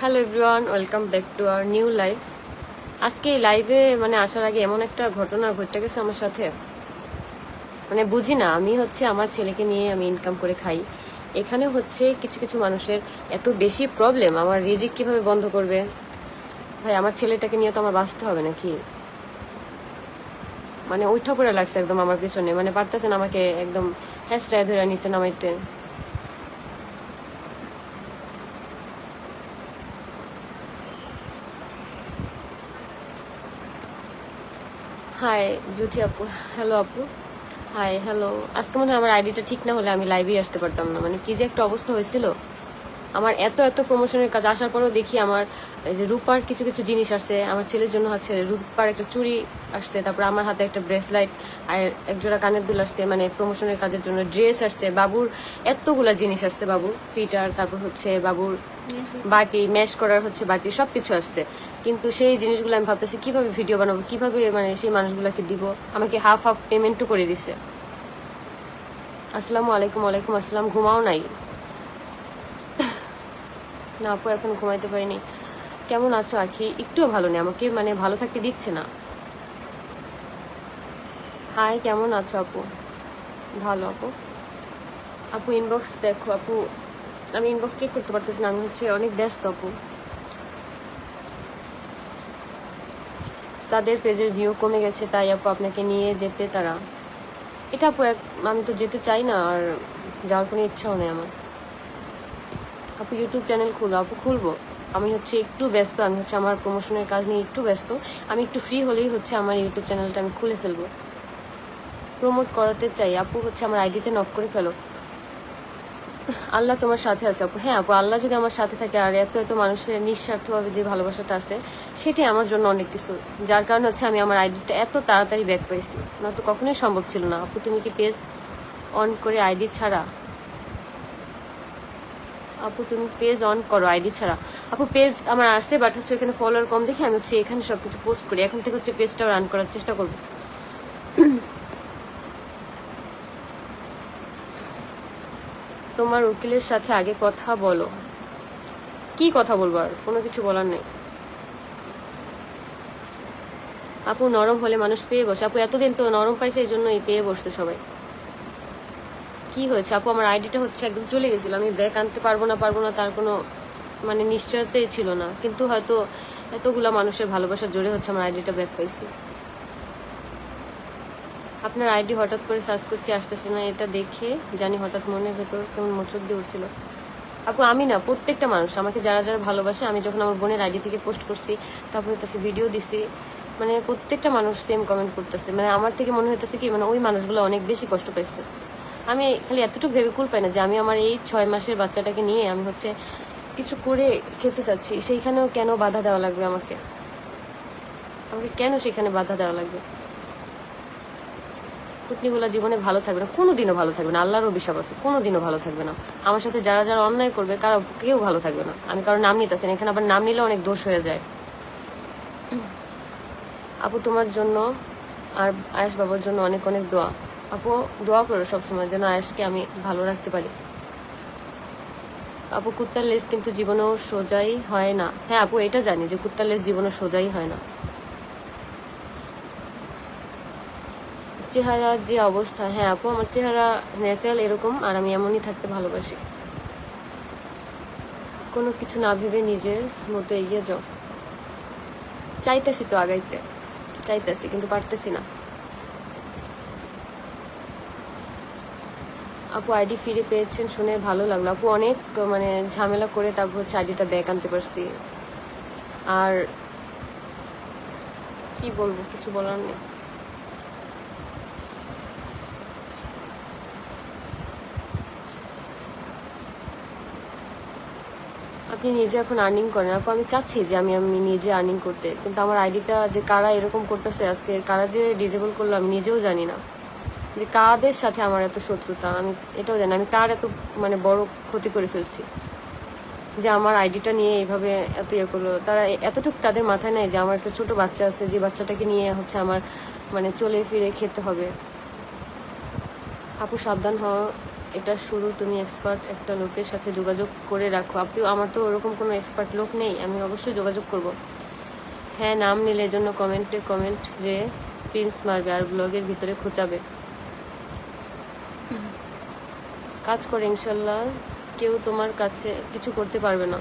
Hello everyone, welcome back to our new live. আজকে এই লাইভে আসার আগে এমন একটা ঘটনা ঘটে গেছে আমার সাথে। বুঝি না, আমি আমার ছেলেকে নিয়ে আমি ইনকাম করে খাই। এখানে কিছু কিছু মানুষের এত বেশি প্রবলেম, আমার রিজিক কিভাবে বন্ধ করবে। ভাই, আমার ছেলেটাকে নিয়ে তো আমার বাঁচতে হবে নাকি? উঠা পড়ে লাগছে একদম আমার পেছনে, পারতেছেন আমাকে একদম হ্যাঁচড়ায় ধরে নিচে নামাইতে। হাই জ্যোতি আপু, হ্যালো আপু, হাই হ্যালো। আজকে মনে হয় আমার আইডিটা ঠিক না হলে আমি লাইভেই আসতে পারতাম না। কি যে একটা অবস্থা হয়েছিল আমার। এত এত প্রমোশনের কাজ আসার পরেও দেখি আমার এই যে রূপার কিছু কিছু জিনিস আসছে, আমার ছেলের জন্য রূপার একটা চুড়ি আসছে, তারপর আমার হাতে একটা ব্রেসলাইট আর একজোড়া কানের দুল আসছে, প্রমোশনের কাজের জন্য ড্রেস আসছে, বাবুর এতগুলা জিনিস আসছে, বাবুর ফিটার, তারপর বাবুর বাটি, ম্যাশ করার বাটি, সব কিছু আসছে। কিন্তু সেই জিনিসগুলো আমি ভাবতেছি কিভাবে ভিডিও বানাবো, কিভাবে সেই মানুষগুলোকে দিব। আমাকে হাফ হাফ পেমেন্টও করে দিছে। আসসালামু আলাইকুম। ওয়ালাইকুম আসসালাম। ঘুমাও নাই? না আপু, এখন ঘুমাইতে পারিনি। কেমন আছো আখি? একটুও ভালো নেই, আমাকে ভালো থাকতে দিচ্ছে না। হাই, কেমন আছো আপু? ভালো আপু। আপু ইনবক্স দেখো আপু, আমি ইনবক্স চেক করতে পারতেছি না, আমি অনেক ব্যস্ত আপু। তাদের পেজের ভিউ কমে গেছে, তাই আপু আপনাকে নিয়ে যেতে তারা। এটা আপু আমি তো যেতে চাই না, আর যাওয়ার কোনো ইচ্ছাও নেই আমার। আপু ইউটিউব চ্যানেল খুলো। আপু খুলবো, আমি একটু ব্যস্ত, আমি আমার প্রমোশনের কাজ নিয়ে একটু ব্যস্ত। আমি একটু ফ্রি হলেই আমার ইউটিউব চ্যানেলটা আমি খুলে ফেলবো। প্রমোট করাতে চাই আপু, আমার আইডিতে নক করে ফেলো। আল্লাহ তোমার সাথে আছে আপু। হ্যাঁ আপু, আল্লাহ যদি আমার সাথে থাকে আর এত এত মানুষের নিঃস্বার্থভাবে যে ভালোবাসাটা আছে, সেটাই আমার জন্য অনেক কিছু। যার কারণে আমি আমার আইডিটা এত তাড়াতাড়ি ব্যাক পাইছি, না তো কখনোই সম্ভব ছিল না। আপু তুমি কি পেজ অন করে আইডি ছাড়া? আপু তুমি পেজ অন করো আইডি ছাড়া। আপু পেজ আমার আছে, বাট এখানে ফলোয়ার কম দেখে আমি এখানে সবকিছু পোস্ট করি। এখন থেকে পেজটা রান করার চেষ্টা করবো। তোমার উকিলের সাথে আগে কথা বলো। কি কথা বলবো, আর কোনো কিছু বলার নেই আপু। নরম হলে মানুষ পেয়ে বসে আপু, এতদিন তো নরম পাইছে, এই জন্যই পেয়ে বসছে সবাই। কি হয়েছে আপু? আমার আইডিটা একদম চলে গেছিল, আমি ব্যাক আনতে পারবো না তার কোনো নিশ্চয়তাই ছিল না, কিন্তু হয়তো এতগুলা মানুষের ভালোবাসার জোরে আমার আইডিটা ব্যাক পাইছি। আপনার আইডি হঠাৎ করে সার্চ করছি, আসতেছে না, এটা দেখে জানি হঠাৎ মনের ভেতর কেমন মোচড় দিয়ে উঠছিল। আপু আমি না, প্রত্যেকটা মানুষ আমাকে যারা যারা ভালোবাসে, আমি যখন আমার বোনের আইডি থেকে পোস্ট করছি, তারপরে ভিডিও দিছি, প্রত্যেকটা মানুষ সেম কমেন্ট করতেছে। আমার থেকে মনে হইতেছে কি ওই মানুষগুলো অনেক বেশি কষ্ট পাইছে। আমি খালি এতটুকু ভেবে কুল পাই না যে আমি আমার এই 6 মাসের বাচ্চাটাকে নিয়ে আমি কিছু করে খেতে চাচ্ছি, সেইখানেও কেন বাধা দেওয়া লাগবে আমাকে? আমাকে কেন সেখানে বাধা দেওয়া লাগবে? কুটনিগুলা জীবনে ভালো থাকবে না, কোনোদিনও ভালো থাকবে না, আল্লাহর অভিশাপ আছে, কোনোদিনও ভালো থাকবে না। আমার সাথে যারা যারা অন্যায় করবে কারো কেউ ভালো থাকবে না। আমি কারোর নাম নিতেছি না এখানে, আবার নাম নিলে অনেক দোষ হয়ে যায়। আপু তোমার জন্য আর আয়েশ বাবার জন্য অনেক অনেক দোয়া। আপু দোয়া করো সবসময় যেন আয়েশকে আমি ভালো রাখতে পারি। আপু কুত্তার লেজ কিন্তু জীবনেও সোজাই হয় না। হ্যাঁ আপু, এটা জানি যে কুত্তার লেজ জীবনে সোজাই হয় না। চেহারা যে অবস্থা, হ্যাঁ আপু আমার চেহারা ন্যাচারাল এরকম, আর আমি এমনই থাকতে ভালোবাসি। কোনো কিছু না ভেবে নিজের মতো এগিয়ে যাও। চাইতেছি তো আগাইতে, চাইতেছি কিন্তু পারতেছি না। আপু আইডি ফিরে পেয়েছেন শুনে ভালো লাগলো আপু। অনেক ঝামেলা করে তারপর আইডিটা ব্যাক আনতে পারছি। আর কি বলবো, কিছু বলার নেই। আপনি নিজে এখন আর্নিং করেন আপু? আমি চাচ্ছি যে আমি নিজে আর্নিং করতে, কিন্তু আমার আইডিটা যে কারা এরকম করতেছে, আজকে কারা যে ডিজেবল করলো আমি নিজেও জানি না। যে কাদের সাথে আমার এত শত্রুতা আমি এটাও জানি। আমি কার এত বড় ক্ষতি করে ফেলছি যে আমার আইডিটা নিয়ে এইভাবে এত ইয়ে করলো। তারা এতটুকু তাদের মাথায় নেয় যে আমার একটা ছোট বাচ্চা আছে, যে বাচ্চাটাকে নিয়ে আমার চলে ফিরে খেতে হবে। আপু সাবধান হও, এটা শুরু, তুমি এক্সপার্ট একটা লোকের সাথে যোগাযোগ করে রাখো। আপনি, আমার তো ওরকম কোনো এক্সপার্ট লোক নেই, আমি অবশ্যই যোগাযোগ করব। হ্যাঁ, নাম নিলে এজন্য কমেন্টে কমেন্ট যে প্রিন্স মারবে আর ব্লগের ভিতরে খোঁচাবে। কাজ করে ইনশাল্লাহ, কেউ তোমার কাছে কিছু করতে পারবে না।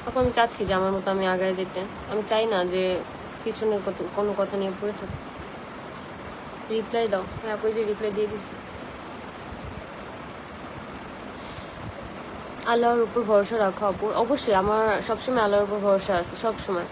তখন আমি চাচ্ছি যে আমার মতো আমি আগায় যেতে। আমি চাই না যে পিছনের কোনো কথা নিয়ে পড়ে থাকি। রিপ্লাই দাও। হ্যাঁ আপু, যে রিপ্লাই দিয়ে দিছি। আল্লাহর উপর ভরসা রাখো আপু। অবশ্যই আমার সবসময় আল্লাহর উপর ভরসা আছে, সবসময়।